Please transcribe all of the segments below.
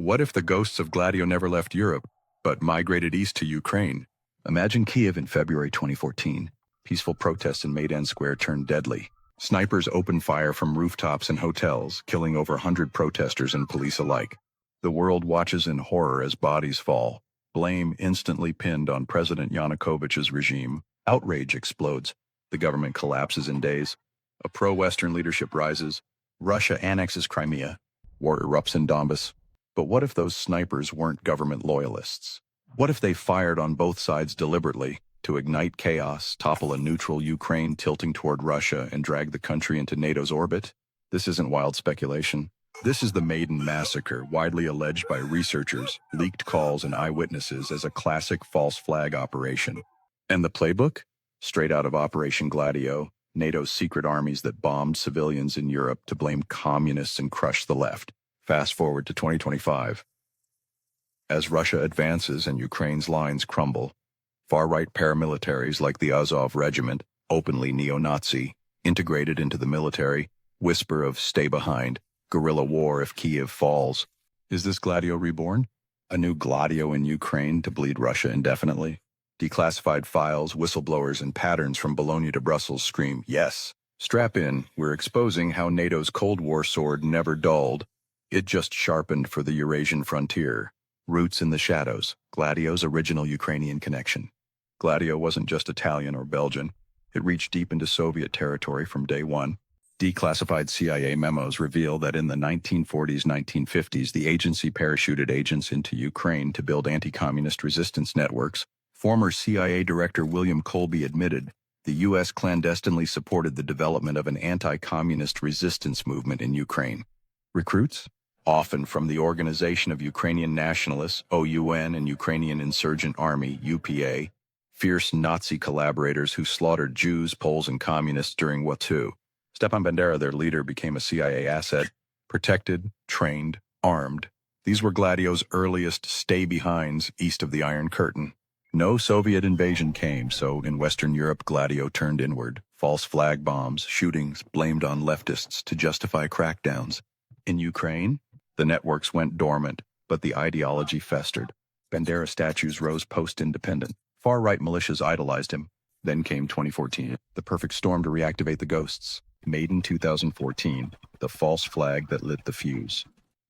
What if the ghosts of Gladio never left Europe, but migrated east to Ukraine? Imagine Kiev in February 2014. Peaceful protests in Maidan Square turned deadly. Snipers opened fire from rooftops and hotels, killing over 100 protesters and police alike. The world watches in horror as bodies fall. Blame instantly pinned on President Yanukovych's regime. Outrage explodes. The government collapses in days. A pro-Western leadership rises. Russia annexes Crimea. War erupts in Donbass. But what if those snipers weren't government loyalists? What if they fired on both sides deliberately to ignite chaos, topple a neutral Ukraine tilting toward Russia, and drag the country into NATO's orbit? This isn't wild speculation. This is the Maidan Massacre, widely alleged by researchers, leaked calls, and eyewitnesses as a classic false flag operation. And the playbook? Straight out of Operation Gladio, NATO's secret armies that bombed civilians in Europe to blame communists and crush the left. Fast forward to 2025. As Russia advances and Ukraine's lines crumble, far-right paramilitaries like the Azov Regiment, openly neo-Nazi, integrated into the military, whisper of "stay behind," guerrilla war if Kiev falls. Is this Gladio reborn? A new Gladio in Ukraine to bleed Russia indefinitely? Declassified files, whistleblowers, and patterns from Bologna to Brussels scream, yes. Strap in, we're exposing how NATO's Cold War sword never dulled. It just sharpened for the Eurasian frontier. Roots in the shadows, Gladio's original Ukrainian connection. Gladio wasn't just Italian or Belgian. It reached deep into Soviet territory from day one. Declassified CIA memos reveal that in the 1940s, 1950s, the agency parachuted agents into Ukraine to build anti-communist resistance networks. Former CIA Director William Colby admitted the U.S. clandestinely supported the development of an anti-communist resistance movement in Ukraine. Recruits? Often from the Organization of Ukrainian Nationalists, OUN, and Ukrainian Insurgent Army, UPA, fierce Nazi collaborators who slaughtered Jews, Poles, and communists during World War II. Stepan Bandera, their leader, became a CIA asset, protected, trained, armed. These were Gladio's earliest stay-behinds east of the Iron Curtain. No Soviet invasion came, so in Western Europe, Gladio turned inward. False flag bombs, shootings blamed on leftists to justify crackdowns. In Ukraine, the networks went dormant, but the ideology festered. Bandera statues rose post-independent. Far-right militias idolized him. Then came 2014, the perfect storm to reactivate the ghosts. Maidan 2014, the false flag that lit the fuse.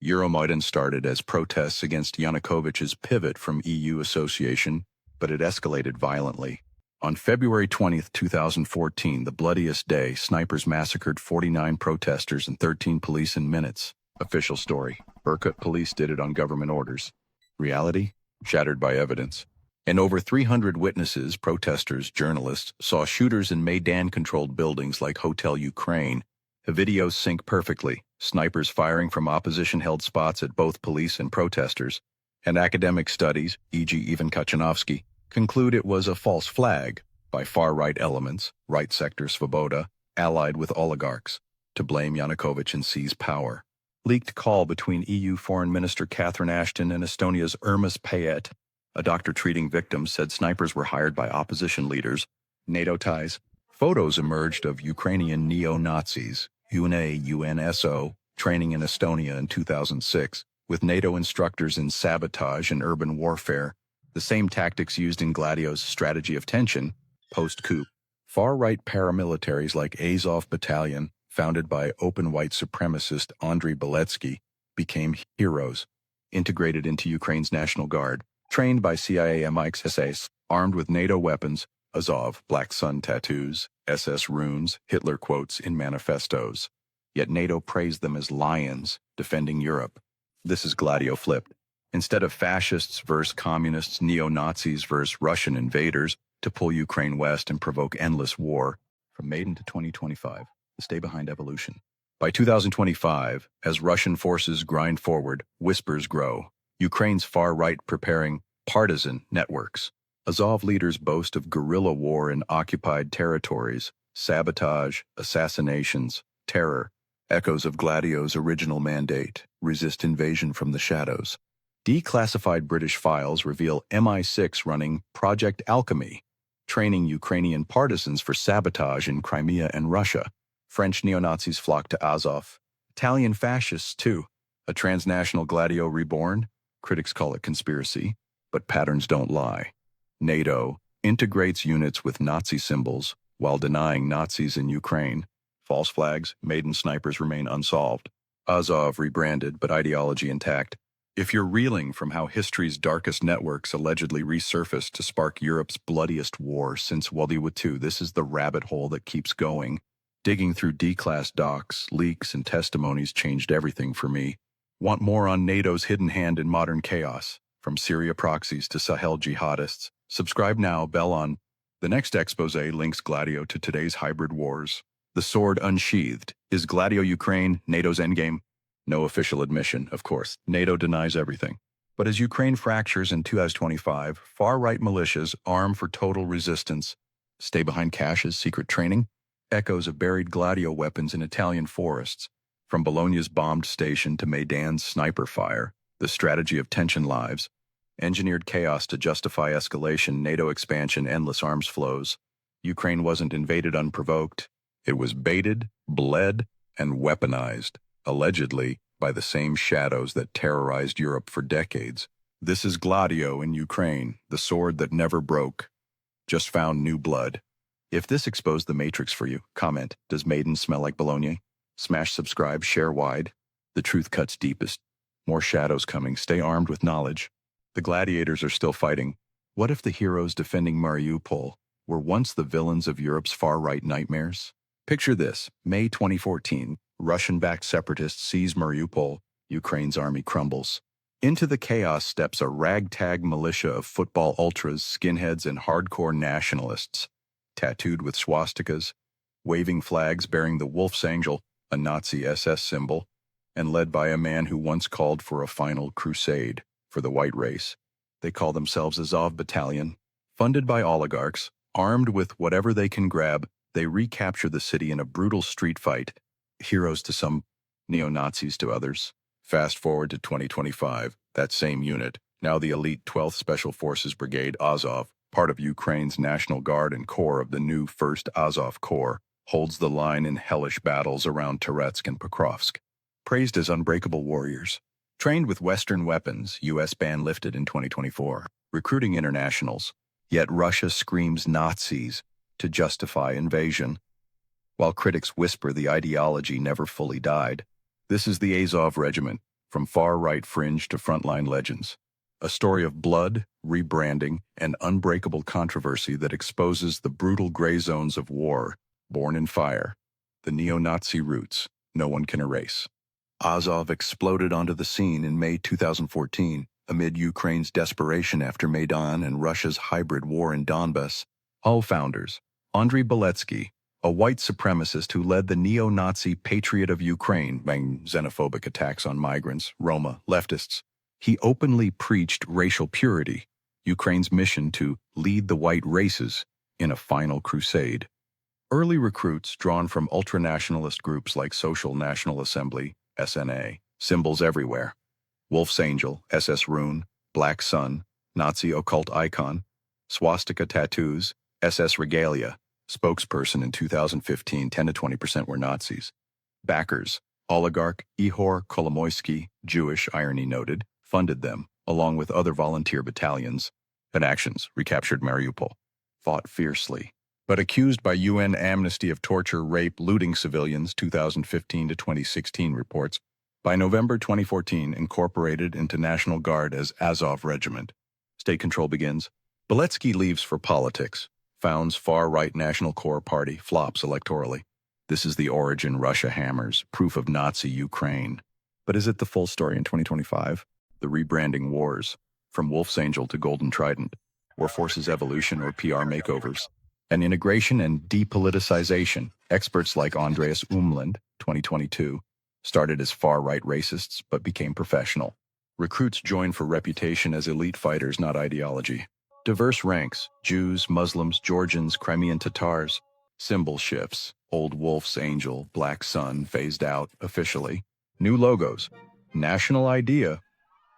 Euromaidan started as protests against Yanukovych's pivot from EU association, but it escalated violently. On February 20, 2014, the bloodiest day, snipers massacred 49 protesters and 13 police in minutes. Official story: Berkut police did it on government orders. Reality? Shattered by evidence. And over 300 witnesses, protesters, journalists, saw shooters in Maidan-controlled buildings like Hotel Ukraine. The videos sync perfectly, snipers firing from opposition-held spots at both police and protesters. And academic studies, e.g. even Katchanovski, conclude it was a false flag by far-right elements, right sector Svoboda, allied with oligarchs, to blame Yanukovych and seize power. Leaked call between EU Foreign Minister Catherine Ashton and Estonia's Ashton-Paet, a doctor treating victims, said snipers were hired by opposition leaders. NATO ties. Photos emerged of Ukrainian neo-Nazis, UNSO, training in Estonia in 2006, with NATO instructors in sabotage and urban warfare, the same tactics used in Gladio's strategy of tension, post-coup. Far-right paramilitaries like Azov Battalion, founded by open white supremacist Andriy Beletsky, became heroes, integrated into Ukraine's National Guard, trained by CIA MI6, armed with NATO weapons, Azov, Black Sun tattoos, SS runes, Hitler quotes in manifestos. Yet NATO praised them as lions, defending Europe. This is Gladio flipped. Instead of fascists versus communists, neo-Nazis versus Russian invaders to pull Ukraine west and provoke endless war, from Maidan to 2025, the stay-behind evolution. By 2025, as Russian forces grind forward, whispers grow. Ukraine's far-right preparing partisan networks. Azov leaders boast of guerrilla war in occupied territories, sabotage, assassinations, terror, echoes of Gladio's original mandate, resist invasion from the shadows. Declassified British files reveal MI6 running Project Alchemy, training Ukrainian partisans for sabotage in Crimea and Russia. French neo-Nazis flock to Azov. Italian fascists, too. A transnational Gladio reborn? Critics call it conspiracy, but patterns don't lie. NATO integrates units with Nazi symbols while denying Nazis in Ukraine. False flags, Maidan snipers remain unsolved. Azov rebranded, but ideology intact. If you're reeling from how history's darkest networks allegedly resurfaced to spark Europe's bloodiest war since World War II, this is the rabbit hole that keeps going. Digging through D-class docs, leaks, and testimonies changed everything for me. Want more on NATO's hidden hand in modern chaos? From Syria proxies to Sahel jihadists. Subscribe now, bell on. The next expose links Gladio to today's hybrid wars. The sword unsheathed. Is Gladio-Ukraine NATO's endgame? No official admission, of course. NATO denies everything. But as Ukraine fractures in 2025, far-right militias arm for total resistance. Stay behind caches, secret training? Echoes of buried Gladio weapons in Italian forests. From Bologna's bombed station to Maidan's sniper fire, the strategy of tension lives. Engineered chaos to justify escalation, NATO expansion, endless arms flows. Ukraine wasn't invaded unprovoked. It was baited, bled, and weaponized, allegedly by the same shadows that terrorized Europe for decades. This is Gladio in Ukraine, the sword that never broke. Just found new blood. If this exposed the matrix for you, comment, does Maidan smell like Bologna? Smash subscribe, share wide. The truth cuts deepest. More shadows coming, stay armed with knowledge. The gladiators are still fighting. What if the heroes defending Mariupol were once the villains of Europe's far-right nightmares? Picture this, May 2014, Russian-backed separatists seize Mariupol, Ukraine's army crumbles. Into the chaos steps a ragtag militia of football ultras, skinheads, and hardcore nationalists, tattooed with swastikas, waving flags bearing the Wolf's Angel, a Nazi SS symbol, and led by a man who once called for a final crusade for the white race. They call themselves Azov Battalion. Funded by oligarchs, armed with whatever they can grab, they recapture the city in a brutal street fight. Heroes to some, neo-Nazis to others. Fast forward to 2025, that same unit, now the elite 12th Special Forces Brigade Azov, part of Ukraine's National Guard and core of the new 1st Azov Corps, holds the line in hellish battles around Toretsk and Pokrovsk. Praised as unbreakable warriors. Trained with Western weapons, U.S. ban lifted in 2024. Recruiting internationals. Yet Russia screams Nazis to justify invasion. While critics whisper the ideology never fully died, this is the Azov Regiment, from far-right fringe to frontline legends. A story of blood, rebranding, and unbreakable controversy that exposes the brutal gray zones of war, born in fire. The neo-Nazi roots no one can erase. Azov exploded onto the scene in May 2014, amid Ukraine's desperation after Maidan and Russia's hybrid war in Donbass. All founders, Andriy Beletsky, a white supremacist who led the neo-Nazi Patriot of Ukraine by xenophobic attacks on migrants, Roma, leftists. He openly preached racial purity, Ukraine's mission to lead the white races in a final crusade. Early recruits drawn from ultranationalist groups like Social National Assembly, SNA, symbols everywhere. Wolf's Angel, SS rune, Black Sun, Nazi occult icon, swastika tattoos, SS regalia. Spokesperson in 2015, 10 to 20% were Nazis. Backers, oligarch Ihor Kolomoisky, Jewish, irony noted, funded them, along with other volunteer battalions. And actions, recaptured Mariupol. Fought fiercely. But accused by UN Amnesty of torture, rape, looting civilians, 2015 to 2016 reports, by November 2014 incorporated into National Guard as Azov Regiment. State control begins. Beletsky leaves for politics. Founds far-right National Corps Party, flops electorally. This is the origin Russia hammers, proof of Nazi Ukraine. But is it the full story in 2025? The rebranding wars, from Wolf's Angel to Golden Trident, or forces evolution or PR makeovers. An integration and depoliticization. Experts like Andreas Umland, 2022, started as far-right racists but became professional. Recruits join for reputation as elite fighters, not ideology. Diverse ranks, Jews, Muslims, Georgians, Crimean Tatars. Symbol shifts, Old Wolf's Angel, Black Sun phased out officially. New logos, national idea,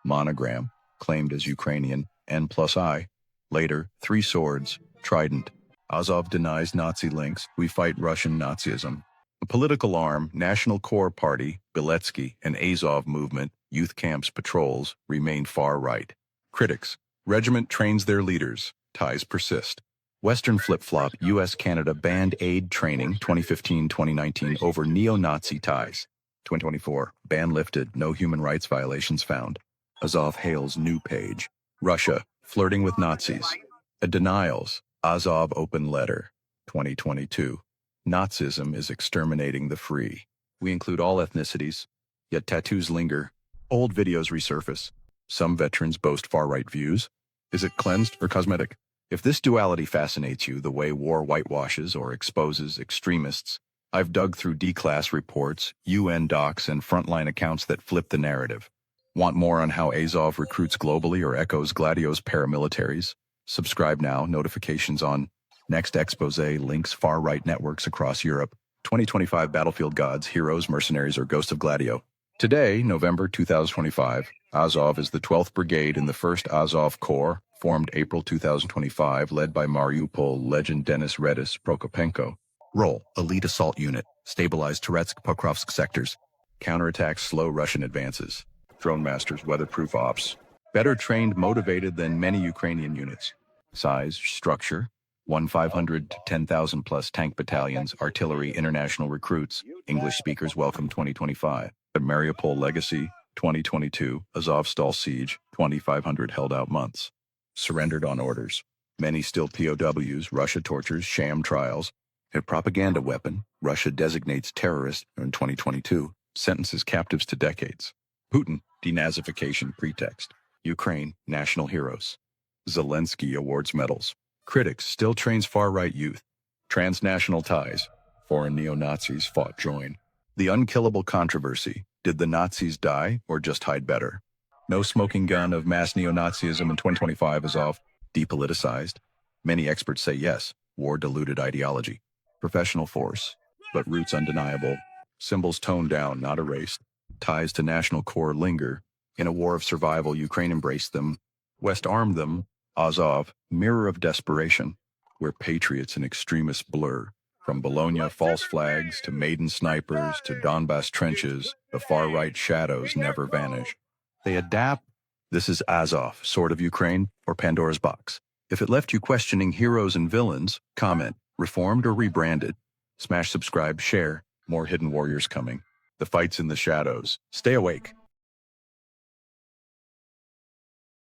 monogram, claimed as Ukrainian, N+I. Later, 3 swords, trident. Azov denies Nazi links, we fight Russian Nazism. A political arm, National Corps Party, Beletsky, and Azov movement, Youth camps patrols remain far right. Critics. Regiment trains their leaders. Ties persist. Western flip-flop U.S.-Canada banned aid training 2015-2019 over neo-Nazi ties. 2024. Ban lifted. No human rights violations found. Azov hails new page. Russia. Flirting with Nazis. Denials. Azov open letter. 2022. Nazism is exterminating the free. We include all ethnicities, yet tattoos linger. Old videos resurface. Some veterans boast far-right views. Is it cleansed or cosmetic? If this duality fascinates you the way war whitewashes or exposes extremists, I've dug through D-class reports, UN docs, and frontline accounts that flip the narrative. Want more on how Azov recruits globally or echoes Gladio's paramilitaries? Subscribe now. Notifications on. Next expose links far-right networks across Europe. 2025 Battlefield Gods, Heroes, Mercenaries, or Ghost of Gladio. Today, November 2025, Azov is the 12th Brigade in the 1st Azov Corps, formed April 2025, led by Mariupol legend Denis Redis Prokopenko. Role: Elite Assault Unit. Stabilize Toretsk, Pokrovsk sectors. Counterattack slow Russian advances. Drone Masters, weatherproof ops. Better trained, motivated than many Ukrainian units. Size, structure, 1,500 to 10,000 plus tank battalions, artillery, international recruits, English speakers welcome 2025. The Mariupol Legacy, 2022, Azovstal Siege, 2,500 held out months. Surrendered on orders. Many still POWs, Russia tortures, sham trials. A propaganda weapon, Russia designates terrorists in 2022, sentences captives to decades. Putin, denazification pretext. Ukraine, national heroes. Zelensky awards medals. Critics, still trains far-right youth. Transnational ties. Foreign neo-Nazis fought join. The unkillable controversy. Did the Nazis die or just hide better? No smoking gun of mass neo-Nazism in 2025 Azov. Depoliticized. Many experts say yes. War-diluted ideology. Professional force, but roots undeniable. Symbols toned down, not erased. Ties to national core linger. In a war of survival, Ukraine embraced them. West armed them. Azov, mirror of desperation, where patriots and extremists blur. From Bologna false flags to Maidan snipers to Donbass trenches, the far-right shadows never vanish. They adapt. This is Azov, Sword of Ukraine, or Pandora's Box. If it left you questioning heroes and villains, comment, reformed or rebranded. Smash subscribe, share. More hidden warriors coming. The fight's in the shadows. Stay awake.